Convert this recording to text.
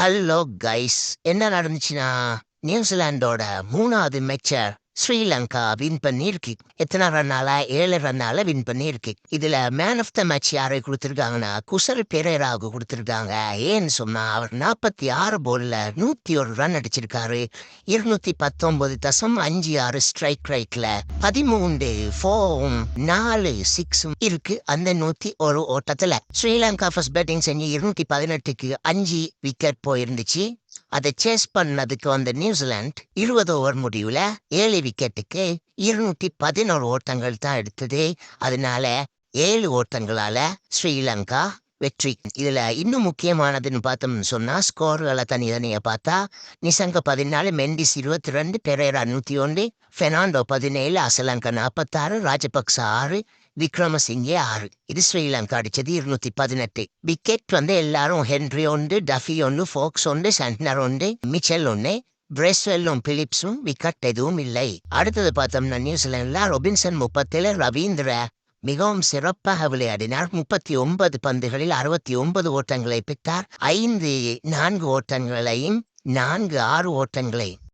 Hello guys, என்ன நடந்துச்சுன்னா நியூசிலாண்டோட 3வது மேட்சை ஸ்ரீலங்கா வின் பண்ணிருக்கு. எத்தனை ரன்னால? 7 ரன்னால வின் பண்ணிருக்கு. இதுல மேன் ஆஃப் த மேட்ச் யாரை கொடுத்திருக்காங்கன்னா குசல் பெரேராவுக்கு கொடுத்திருக்காங்க. ஏன்னு சொன்னா அவர் 46 பால்ல 101 ரன் அடிச்சிருக்காரு. 219.56 ஸ்ட்ரைக் ரேட்ல 13 4 4 6 இருக்கு. அந்த 101 ஓட்டத்துல ஸ்ரீலங்கா ஃபர்ஸ்ட் பேட்டிங் செஞ்சு 218க்கு 5 விக்கெட் போயிருந்துச்சு. அதை சேஸ் பண்ணதுக்கு வந்த நியூசிலாந்து 20 ஓவர் முடிவுல 7 விக்கெட்டுக்கு 211 ஓட்டங்கள் தான் எடுத்தது. அதனால 7 ஓட்டங்களால ஸ்ரீலங்கா வெற்றி. இதுல இன்னும் முக்கியமானதுன்னு பார்த்தோம்னு சொன்னா ஸ்கோர்களை தனித்தனியா பார்த்தா நிசங்க 14, மெண்டிஸ் 22, பெரேரா 101, பெர்னாண்டோ 17, அசலங்கா 46, ராஜபக்ச 6, விக்ரமசிங்கே 6. இது ஸ்ரீலங்கா அடிச்சது 218. விக்கெட் எல்லாரும் ஹென்ரி 1, டஃபி 1, ஃபோக்ஸ் 1, சண்ட்னர் 1, மிச்சல் 1, பிரேஸ்வெல்லும் பிலிப்ஸும் விக்கெட் எதுவும் இல்லை. அடுத்தது பார்த்தோம்னா நியூசிலாந்துல ரொபின்சன் 37, ரவீந்திர மிகவும் சிறப்பாக விளையாடினார். 39 பந்துகளில் 69 ஓட்டங்களை பெற்றார். 5 4 ஓட்டங்களையும் 4 6 ஓட்டங்களை